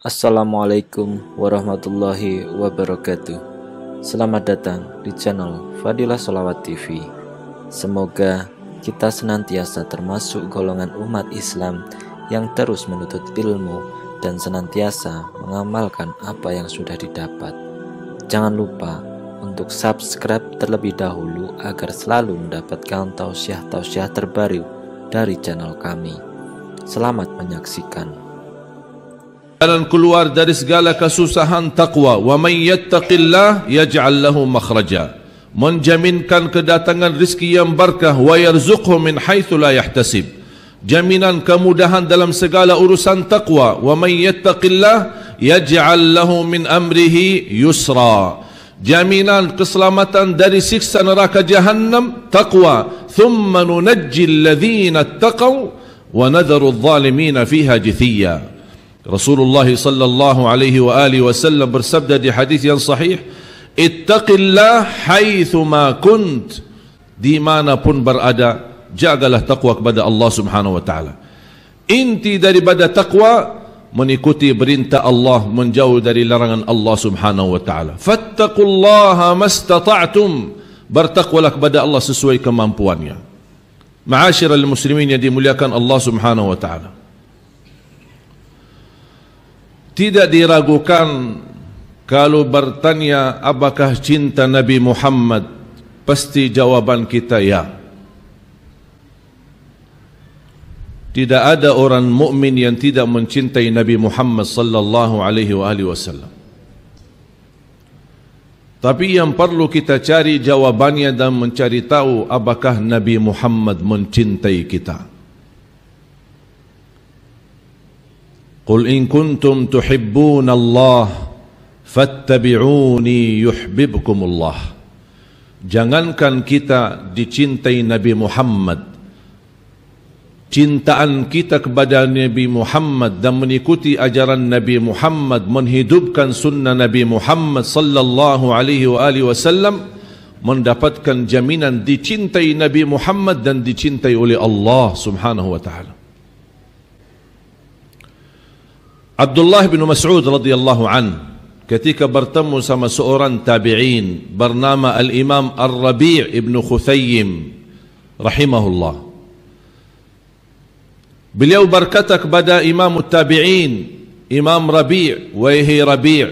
Assalamualaikum warahmatullahi wabarakatuh. Selamat datang di channel Fadilah Sholawat TV. Semoga kita senantiasa termasuk golongan umat Islam yang terus menuntut ilmu dan senantiasa mengamalkan apa yang sudah didapat. Jangan lupa untuk subscribe terlebih dahulu agar selalu mendapatkan tausiah-tausiah terbaru dari channel kami. Selamat menyaksikan. Jalan keluar dari segala kesusahan taqwa. Wa man yattaqillah yaj'al lahu makhraja. Menjaminkan kedatangan rezeki yang berkah. Wa yarzuqhu min haitsu la yahtasib. Jaminan kemudahan dalam segala urusan taqwa. Wa man yattaqillah yaj'al lahu min amrihi yusra. Jaminan keselamatan dari siksa neraka jahannam taqwa. Thumma nunajji alladhina ittaqaw wa nadharu adh-dhalimina fiha jithiya. Rasulullah sallallahu alaihi wa alihi wasallam bersabda di hadis yang sahih, ittaqillah haitsu ma kunt, di manapun berada jagalah takwa kepada Allah Subhanahu wa taala. Inti daripada takwa mengikuti perintah Allah, menjauh dari larangan Allah Subhanahu wa taala. Fattaqullaha mastata'tum, bertakwalah kepada Allah sesuai kemampuannya. Ma'asyiral muslimin yang dimuliakan Allah Subhanahu wa taala. Tidak diragukan kalau bertanya apakah cinta Nabi Muhammad, pasti jawaban kita ya. Tidak ada orang mukmin yang tidak mencintai Nabi Muhammad sallallahu alaihi wasallam. Tapi yang perlu kita cari jawabannya dan mencari tahu apakah Nabi Muhammad mencintai kita. Qul in kuntum tuhibbuna Allah fattabi'uni yuhibbukumullah. Jangankan kita dicintai Nabi Muhammad, cintaan kita kepada Nabi Muhammad dan mengikuti ajaran Nabi Muhammad, menghidupkan sunnah Nabi Muhammad sallallahu alaihi wasallam, mendapatkan jaminan dicintai Nabi Muhammad dan dicintai oleh Allah Subhanahu wa taala. Abdullah bin Mas'ud radhiyallahu an ketika bertemu sama seorang tabi'in bernama Al-Imam Ar-Rabi' ibn Khuthayyim rahimahullah. Beliau berkata kepada Imam Tabi'in, Imam Rabi', wahai Rabi',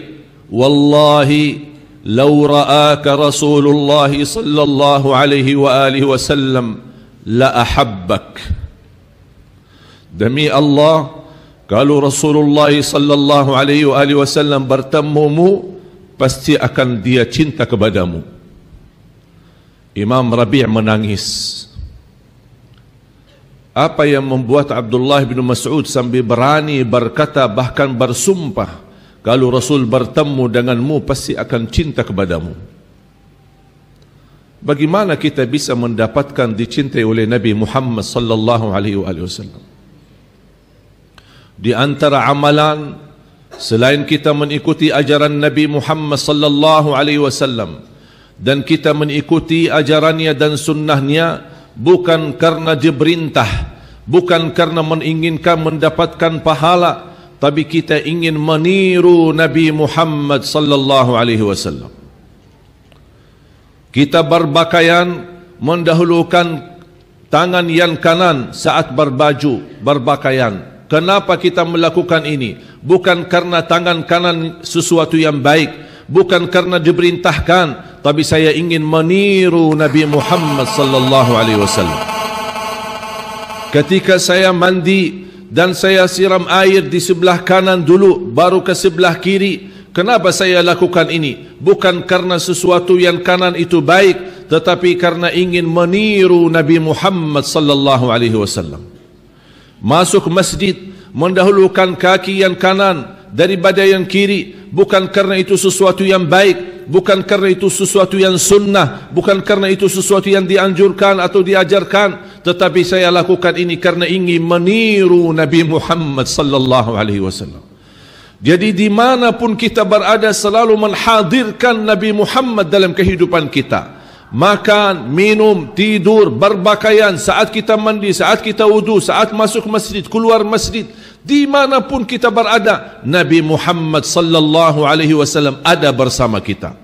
wallahi law ra'aka Rasulullah sallallahu alaihi wa alihi wasallam la ahabbak. Demi Allah, kalau Rasulullah sallallahu alaihi wasallam bertemumu, pasti akan dia cinta kepadamu. Imam Rabi' menangis. Apa yang membuat Abdullah bin Mas'ud sambil berani berkata, bahkan bersumpah, kalau Rasul bertemu denganmu pasti akan cinta kepadamu? Bagaimana kita bisa mendapatkan dicintai oleh Nabi Muhammad sallallahu alaihi wasallam? Di antara amalan selain kita mengikuti ajaran Nabi Muhammad sallallahu alaihi wasallam dan kita mengikuti ajarannya dan sunnahnya bukan karena diperintah, bukan karena menginginkan mendapatkan pahala, tapi kita ingin meniru Nabi Muhammad sallallahu alaihi wasallam. Kita berpakaian mendahulukan tangan yang kanan saat berbaju, berpakaian. Kenapa kita melakukan ini? Bukan karena tangan kanan sesuatu yang baik, bukan karena diperintahkan, tapi saya ingin meniru Nabi Muhammad sallallahu alaihi wasallam. Ketika saya mandi dan saya siram air di sebelah kanan dulu, baru ke sebelah kiri. Kenapa saya lakukan ini? Bukan karena sesuatu yang kanan itu baik, tetapi karena ingin meniru Nabi Muhammad sallallahu alaihi wasallam. Masuk masjid mendahulukan kaki yang kanan daripada yang kiri, bukan karena itu sesuatu yang baik, bukan karena itu sesuatu yang sunnah, bukan karena itu sesuatu yang dianjurkan atau diajarkan, tetapi saya lakukan ini karena ingin meniru Nabi Muhammad sallallahu alaihi wasallam. Jadi dimanapun kita berada selalu menghadirkan Nabi Muhammad dalam kehidupan kita. makan, minum, tidur, berpakaian, saat kita mandi, saat kita wudu, saat masuk masjid, keluar masjid, dimanapun kita berada, Nabi Muhammad sallallahu alaihi wasallam ada bersama kita.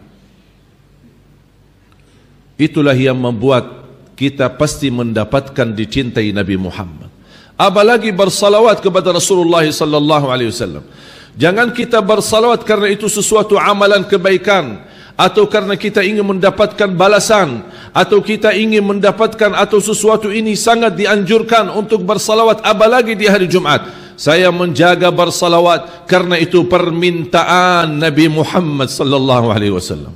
Itulah yang membuat kita pasti mendapatkan dicintai Nabi Muhammad. Apalagi bersalawat kepada Rasulullah sallallahu alaihi wasallam. Jangan kita bersalawat karena itu sesuatu amalan kebaikan, atau karena kita ingin mendapatkan balasan, atau kita ingin mendapatkan, atau sesuatu ini sangat dianjurkan untuk bersalawat, apalagi di hari Jumat. Saya menjaga bersalawat karena itu permintaan Nabi Muhammad sallallahu alaihi wasallam.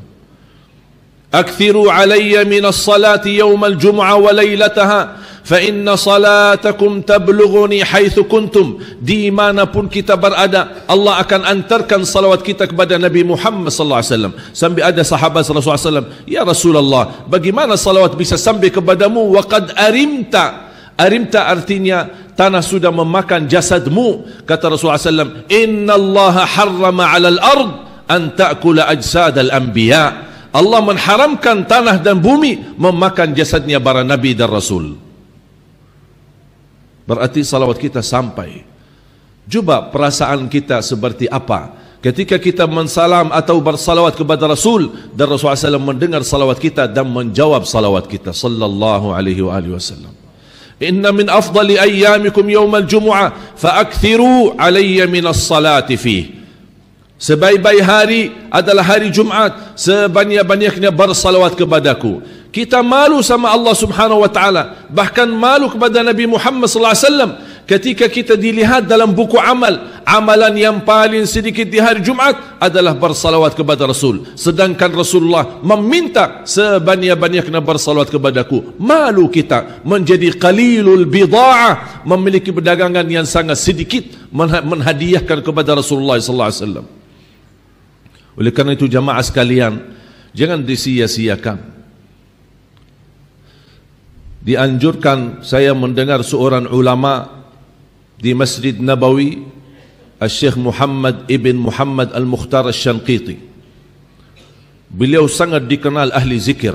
Akthiru alayya min as-salati yawm al-jum'ah wa laylataha fa inna salatakum tablughuni haitsu kuntum. Di manapun kita berada, Allah akan antarkan salawat kita kepada Nabi Muhammad sallallahu alaihi wasallam. Sampai ada sahabat Rasulullah sallallahu alaihi wasallam, "Ya Rasulullah, bagaimana salawat bisa sampai kepadamu wa qad arimta?" Arimta artinya tanah sudah memakan jasadmu. Kata Rasulullah sallallahu alaihi wasallam, "Inna Allah harrama 'alal ard an ta'kula ajsad al-anbiya." Allah mengharamkan tanah dan bumi memakan jasadnya para nabi dan rasul. Berarti salawat kita sampai. Coba perasaan kita seperti apa ketika kita mensalam atau bersalawat kepada Rasul, dan Rasulullah SAW mendengar salawat kita dan menjawab salawat kita sallallahu alaihi wasallam. Inna min afdali ayyamikum yawmal jumu'ah fa'akthiru alayya minas salati fihi. Sebaik-baik hari adalah hari Jumat, sebanyak-banyaknya bersalawat kepadaku. Kita malu sama Allah Subhanahu wa taala, bahkan malu kepada Nabi Muhammad sallallahu alaihi wasallam ketika kita dilihat dalam buku amal, amalan yang paling sedikit di hari Jumat adalah bersalawat kepada Rasul, sedangkan Rasulullah meminta sebanyak-banyaknya bersalawat kepadaku. Malu kita menjadi qalilul bida'ah, memiliki perdagangan yang sangat sedikit menghadiahkan kepada Rasulullah sallallahu alaihi wasallam. Oleh karena itu jamaah sekalian, jangan disia-siakan. Dianjurkan, saya mendengar seorang ulama di Masjid Nabawi, Syekh Muhammad ibn Muhammad Al-Mukhtar Al-Shanqiti. Beliau sangat dikenal ahli zikir.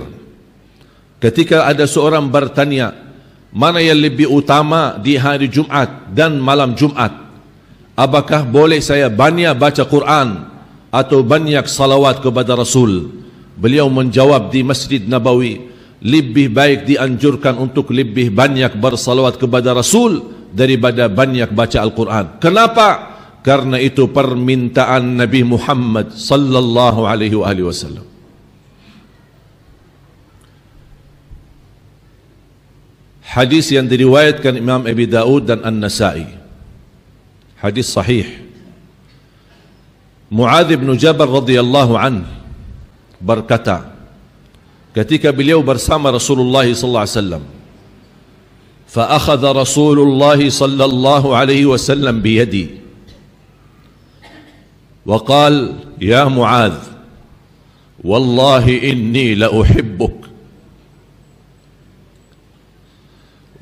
Ketika ada seorang bertanya, mana yang lebih utama di hari Jumat dan malam Jumat? Apakah boleh saya banyak baca Quran atau banyak salawat kepada Rasul? Beliau menjawab di Masjid Nabawi, lebih baik dianjurkan untuk lebih banyak bersalawat kepada Rasul daripada banyak baca Al-Quran. Kenapa? Karena itu permintaan Nabi Muhammad sallallahu alaihi wasallam. Hadis yang diriwayatkan Imam Abi Daud dan An-Nasai, hadis sahih. Muadz bin Jabal radhiyallahu anhu berkata, ketika beliau bersama Rasulullah sallallahu alaihi wasallam, fa akhadha Rasulullah sallallahu alaihi wasallam bi yadi wa qala, ya Muadz, wallahi inni la uhibbuk,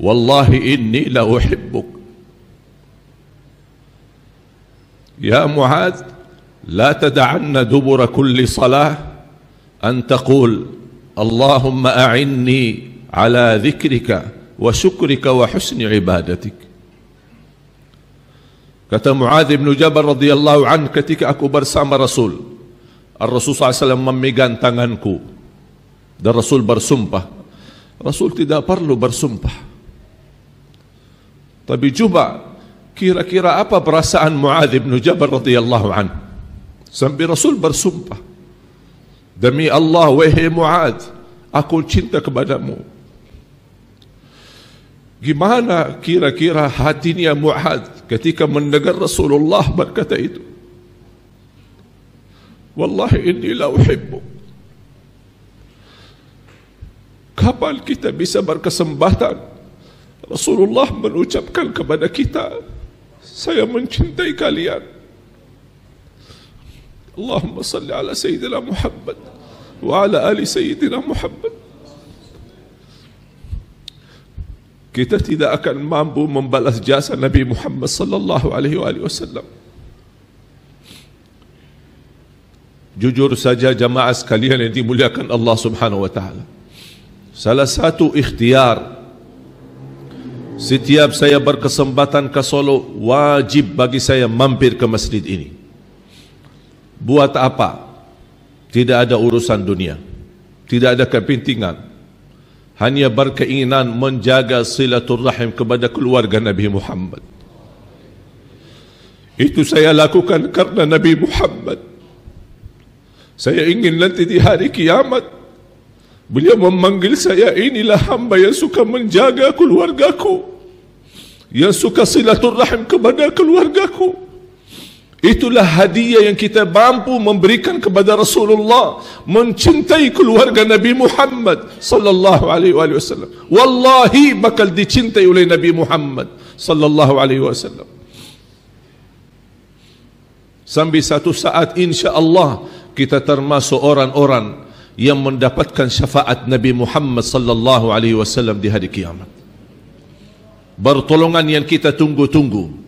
wallahi inni la uhibbuk, ya Muadz, لا تدعن دبر كل صلاة أن تقول اللهم أعني على ذكرك وشكرك وحسن عبادتك. Kata Muadz bin Jabal radhiyallahu anhu, ketika aku bersama Rasul, Rasul SAW memegang tanganku dan Rasul bersumpah. Rasul tidak perlu bersumpah, tapi coba kira-kira apa perasaan Muadz bin Jabal radhiyallahu anhu sampai Rasul bersumpah, demi Allah wahai Muadz, aku cinta kepadamu. Gimana kira-kira hatinya Muadz ketika mendengar Rasulullah berkata itu? Wallahi inni la uhibbu. Kapan kita bisa berkesempatan Rasulullah mengucapkan kepada kita, saya mencintai kalian? Allahumma salli ala Sayyidina Muhammad wa ala ali Sayyidina Muhammad. Kita tidak akan mampu membalas jasa Nabi Muhammad sallallahu alaihi wasallam. Jujur saja jamaah sekalian yang dimuliakan Allah Subhanahu wa taala, salah satu ikhtiar, setiap saya berkesempatan ke Solo, wajib bagi saya mampir ke masjid ini. Buat apa? Tidak ada urusan dunia, tidak ada kepentingan, hanya berkeinginan menjaga silaturrahim kepada keluarga Nabi Muhammad. Itu saya lakukan karena Nabi Muhammad. Saya ingin nanti di hari kiamat beliau memanggil saya, inilah hamba yang suka menjaga keluargaku, yang suka silaturrahim kepada keluargaku. Itulah hadiah yang kita mampu memberikan kepada Rasulullah, mencintai keluarga Nabi Muhammad sallallahu alaihi wasallam. Wallahi bakal dicintai oleh Nabi Muhammad sallallahu alaihi wasallam. Sampai satu saat insya-Allah kita termasuk orang-orang yang mendapatkan syafaat Nabi Muhammad sallallahu alaihi wasallam di hari kiamat. Pertolongan yang kita tunggu-tunggu.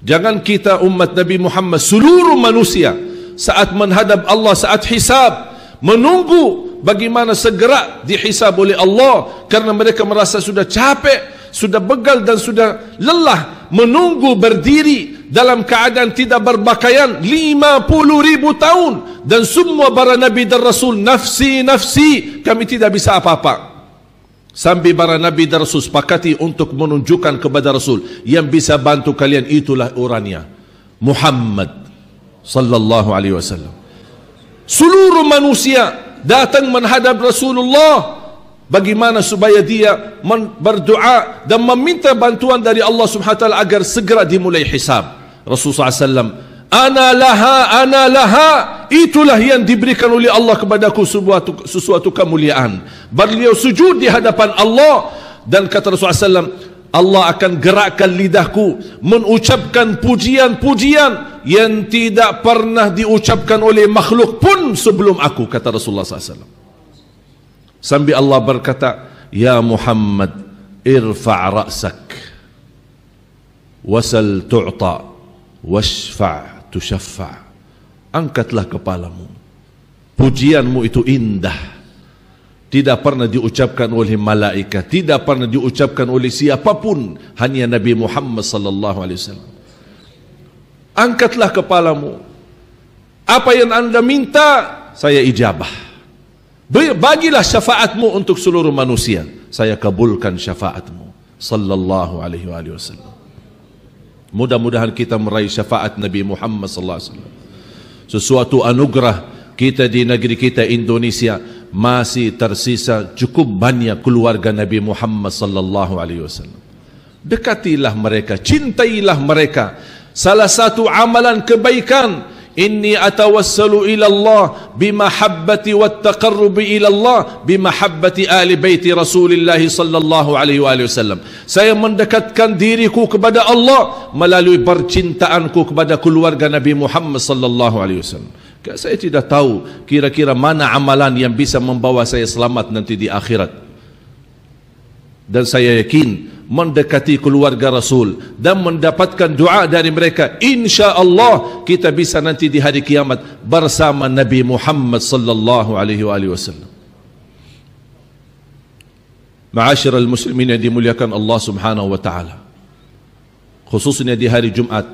Jangan kita umat Nabi Muhammad, seluruh manusia saat menghadap Allah, saat hisab, menunggu bagaimana segera dihisab oleh Allah, karena mereka merasa sudah capek, sudah begal dan sudah lelah menunggu berdiri dalam keadaan tidak berpakaian 50.000 tahun, dan semua para nabi dan rasul, nafsi nafsi, kami tidak bisa apa-apa. Sampai para nabi dan rasul sepakati untuk menunjukkan kepada Rasul, yang bisa bantu kalian itulah orangnya, Muhammad sallallahu alaihi wasallam. Seluruh manusia datang menghadap Rasulullah, bagaimana supaya dia berdoa dan meminta bantuan dari Allah Subhanahu wa taala agar segera dimulai hisab. Rasulullah SAW, ana laha, itulah yang diberikan oleh Allah kepadaku, sesuatu kemuliaan. Beliau sujud di hadapan Allah, dan kata Rasulullah SAW, Allah akan gerakkan lidahku mengucapkan pujian-pujian yang tidak pernah diucapkan oleh makhluk pun sebelum aku, kata Rasulullah SAW. Sambil Allah berkata, ya Muhammad, irfa' ra'sak, wasal tu'ta, washfa' tushaffa'. Angkatlah kepalamu, pujianmu itu indah, tidak pernah diucapkan oleh malaikat, tidak pernah diucapkan oleh siapapun, hanya Nabi Muhammad sallallahu alaihi wasallam. Angkatlah kepalamu, apa yang anda minta saya ijabah. Bagilah syafaatmu untuk seluruh manusia, saya kabulkan syafaatmu sallallahu alaihi wasallam. Mudah-mudahan kita meraih syafaat Nabi Muhammad sallallahu alaihi wasallam. Sesuatu anugerah kita di negeri kita Indonesia, masih tersisa cukup banyak keluarga Nabi Muhammad sallallahu alaihi wasallam. Dekatilah mereka, cintailah mereka. Salah satu amalan kebaikan, inni atawassalu ila Allah bimahabbati wattaqarrubi ila Allah bimahabbati ahli baiti Rasulillah sallallahu alaihi wasallam. Saya mendekatkan diriku kepada Allah melalui percintaanku kepada keluarga Nabi Muhammad sallallahu alaihi wasallam. Saya tidak tahu kira-kira mana amalan yang bisa membawa saya selamat nanti di akhirat. Dan saya yakin mendekati keluarga Rasul dan mendapatkan doa dari mereka, insya Allah kita bisa nanti di hari kiamat bersama Nabi Muhammad sallallahu alaihi wasallam. Ma'asyiral muslimin yang dimuliakan Allah Subhanahu wa taala, khususnya di hari Jumat,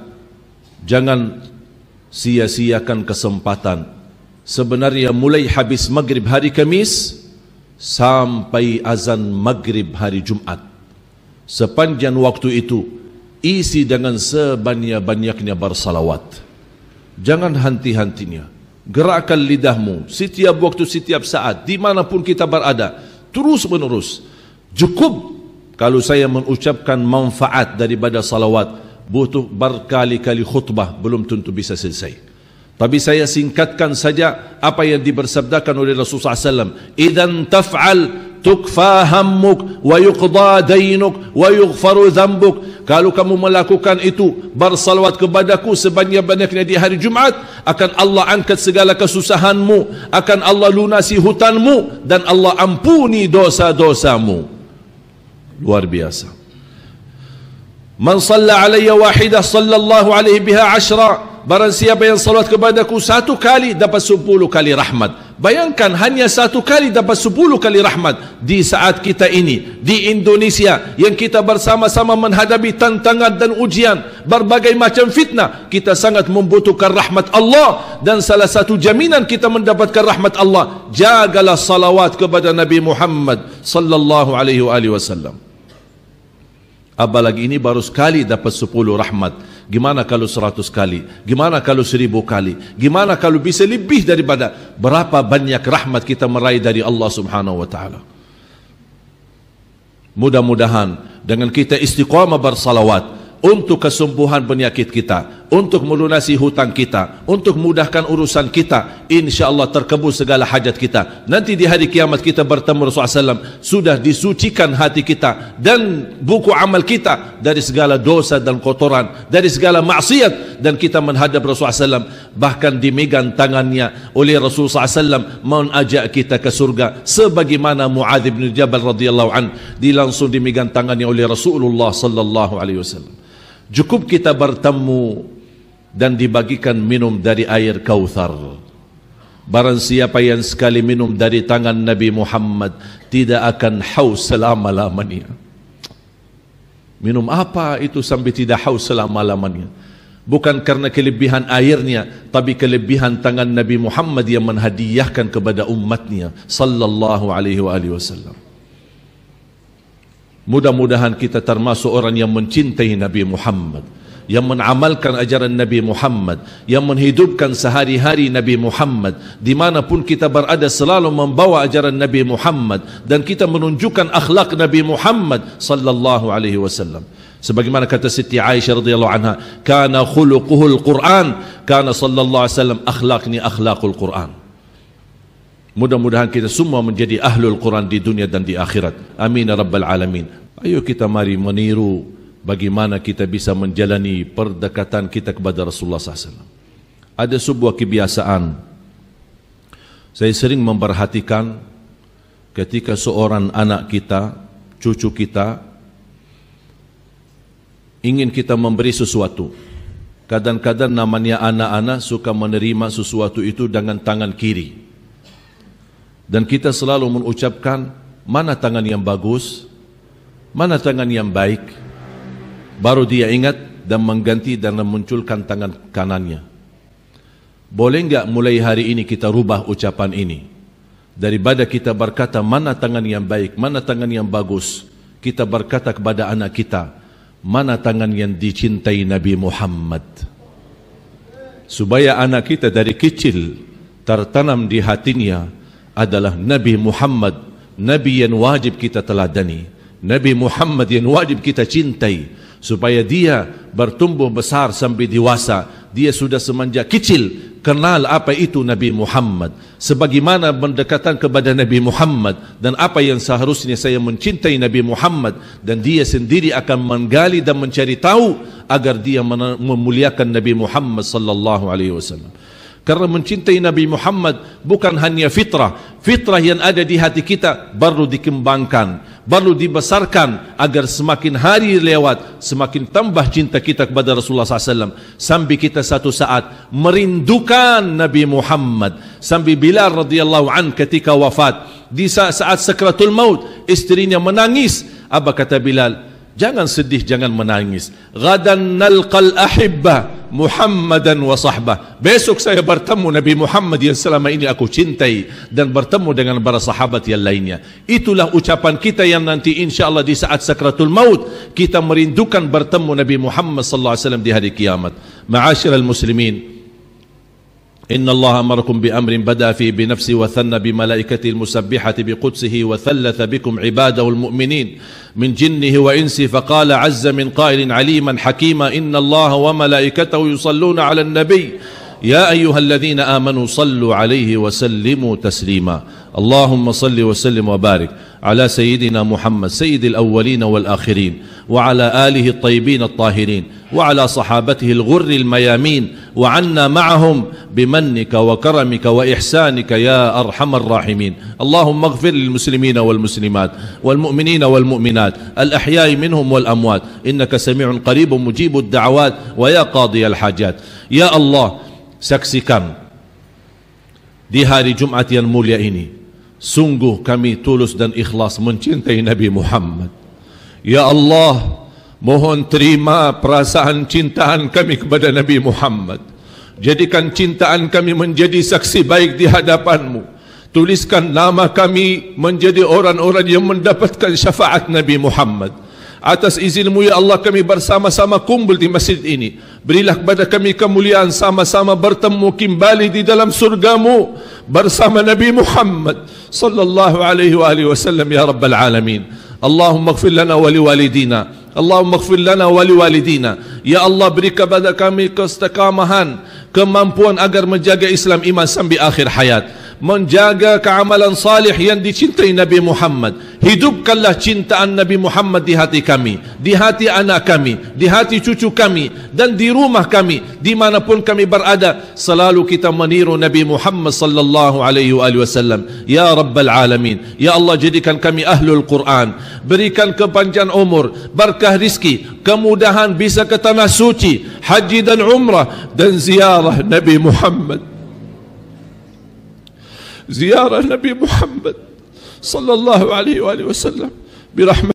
jangan sia-siakan kesempatan. Sebenarnya mulai habis maghrib hari Kamis sampai azan maghrib hari Jumat, sepanjang waktu itu isi dengan sebanyak-banyaknya bersalawat. Jangan henti-hentinya. Gerakkan lidahmu setiap waktu, setiap saat, dimanapun kita berada, terus menerus. Cukup kalau saya mengucapkan manfaat daripada salawat, butuh berkali-kali khutbah belum tentu bisa selesai. Tapi saya singkatkan saja apa yang dibersabdakan oleh Rasulullah SAW. Idzan taf'al tukfa hammuk wa yuqda dainuk wa yughfaru dhanbuk. Kalau kamu melakukan itu, bersalawat kepadaku sebanyak-banyaknya di hari Jumat, akan Allah angkat segala kesusahanmu, akan Allah lunasi hutangmu, dan Allah ampuni dosa-dosamu. Luar biasa. Man shalla alayya wahidah sallallahu alaihi biha 10. Barang siapa yang salat kepadaku satu kali dapat 10 kali rahmat. Bayangkan hanya 1 kali dapat 10 kali rahmat. Di saat kita ini di Indonesia yang kita bersama-sama menghadapi tantangan dan ujian, berbagai macam fitnah, kita sangat membutuhkan rahmat Allah. Dan salah satu jaminan kita mendapatkan rahmat Allah, jagalah salawat kepada Nabi Muhammad sallallahu alaihi wasallam. Apalagi ini baru sekali dapat 10 rahmat. Gimana kalau 100 kali? Gimana kalau 1000 kali? Gimana kalau bisa lebih daripada? Berapa banyak rahmat kita meraih dari Allah subhanahu wa ta'ala. Mudah-mudahan dengan kita istiqamah bersalawat untuk kesembuhan penyakit kita, untuk melunasi hutang kita, untuk mudahkan urusan kita, insya-Allah terkabul segala hajat kita. Nanti di hari kiamat kita bertemu Rasulullah SAW, sudah disucikan hati kita dan buku amal kita dari segala dosa dan kotoran, dari segala maksiat, dan kita menghadap Rasulullah SAW, bahkan dimegang tangannya oleh Rasulullah SAW mengajak kita ke surga, sebagaimana Muadz bin Jabal radhiyallahu an langsung dimegang tangannya oleh Rasulullah sallallahu alaihi wasallam. Cukup kita bertemu dan dibagikan minum dari air Kautsar. Barang siapa yang sekali minum dari tangan Nabi Muhammad tidak akan haus selama-lamanya. Minum apa itu sampai tidak haus selama-lamanya? Bukan karena kelebihan airnya, tapi kelebihan tangan Nabi Muhammad yang menhadiahkan kepada umatnya sallallahu alaihi wasallam. Mudah-mudahan kita termasuk orang yang mencintai Nabi Muhammad, yang mengamalkan ajaran Nabi Muhammad, yang menghidupkan sehari-hari Nabi Muhammad. Dimanapun kita berada selalu membawa ajaran Nabi Muhammad, dan kita menunjukkan akhlak Nabi Muhammad sallallahu alaihi wasallam. Sebagaimana kata Siti Aisyah radhiyallahu anha, kana khuluquhul Quran, kana sallallahu alaihi wasallam akhlaqni akhlaqul Quran. Mudah-mudahan kita semua menjadi ahlul Quran di dunia dan di akhirat. Amin ya rabbal alamin. Ayo kita mari meniru bagaimana kita bisa menjalani perdekatan kita kepada Rasulullah SAW. Ada sebuah kebiasaan, saya sering memperhatikan ketika seorang anak kita, cucu kita, ingin kita memberi sesuatu. Kadang-kadang namanya anak-anak suka menerima sesuatu itu dengan tangan kiri. Dan kita selalu mengucapkan, mana tangan yang bagus, mana tangan yang baik. Baru dia ingat dan mengganti dan memunculkan tangan kanannya. Boleh enggak mulai hari ini kita rubah ucapan ini? Daripada kita berkata mana tangan yang baik, mana tangan yang bagus, kita berkata kepada anak kita, mana tangan yang dicintai Nabi Muhammad. Supaya anak kita dari kecil tertanam di hatinya adalah Nabi Muhammad, Nabi yang wajib kita teladani, Nabi Muhammad yang wajib kita cintai, supaya dia bertumbuh besar sampai dewasa, dia sudah semenjak kecil kenal apa itu Nabi Muhammad, sebagaimana mendekatan kepada Nabi Muhammad, dan apa yang seharusnya saya mencintai Nabi Muhammad, dan dia sendiri akan menggali dan mencari tahu agar dia memuliakan Nabi Muhammad sallallahu alaihi wasallam. Karena mencintai Nabi Muhammad bukan hanya fitrah. Fitrah yang ada di hati kita baru dikembangkan, baru dibesarkan, agar semakin hari lewat, semakin tambah cinta kita kepada Rasulullah SAW. Sampai kita satu saat merindukan Nabi Muhammad. Sampai Bilal radhiyallahu an ketika wafat, di saat sakratul maut, istrinya menangis. Apa kata Bilal? Jangan sedih, jangan menangis. Ghadan nalqal ahibba Muhammadan wa sahbah. Besok saya bertemu Nabi Muhammad yang selama ini aku cintai, dan bertemu dengan para sahabat yang lainnya. Itulah ucapan kita yang nanti insya Allah di saat sakratul maut kita merindukan bertemu Nabi Muhammad sallallahu alaihi wasallam di hari kiamat. Ma'asyiral muslimin, إن الله أمركم بأمر بدأ فيه بنفسه وثنى بملائكته المسبحة بقدسه وثلث بكم عباده المؤمنين من جنه وإنسه فقال عز من قائل عليما حكيما إن الله وملائكته يصلون على النبي يا أيها الذين آمنوا صلوا عليه وسلموا تسليما اللهم صل وسلم وبارك على سيدنا محمد سيد الأولين والآخرين وعلى آله الطيبين الطاهرين وعلى صحابته الغر الميامين وعنا معهم بمنك وكرمك وإحسانك يا أرحم الراحمين اللهم اغفر للمسلمين والمسلمات والمؤمنين والمؤمنات الأحياء منهم والأموات إنك سميع قريب مجيب الدعوات ويا قاضي الحاجات. Ya Allah, saksikan di hari Jumat yang mulia ini. Sungguh kami tulus dan ikhlas mencintai Nabi Muhammad. Ya Allah, mohon terima perasaan cintaan kami kepada Nabi Muhammad. Jadikan cintaan kami menjadi saksi baik di hadapan-Mu. Tuliskan nama kami menjadi orang-orang yang mendapatkan syafaat Nabi Muhammad. Atas izin-Mu ya Allah, kami bersama-sama kumpul di masjid ini. Berilah kepada kami kemuliaan sama-sama bertemu kembali di dalam surga-Mu bersama Nabi Muhammad sallallahu alaihi wasallam ya rabbal alamin. Allahumma ighfir lana wa liwalidina. Allahumma ighfir lana wa liwalidina. Ya Allah, beri kepada kami keistiqamahan, kemampuan agar menjaga Islam iman sampai akhir hayat, menjaga keamalan salih yang dicintai Nabi Muhammad. Hidupkanlah cintaan Nabi Muhammad di hati kami, di hati anak kami, di hati cucu kami, dan di rumah kami, dimanapun kami berada. Selalu kita meniru Nabi Muhammad sallallahu alaihi wasallam. Ya Rabbal Alamin. Ya Allah, jadikan kami ahlul Quran. Berikan kepanjangan umur, berkah rizki, kemudahan bisa ke tanah suci, haji dan umrah, dan ziarah Nabi Muhammad. Ziarah Nabi Muhammad sallallahu alaihi wasallam birahmat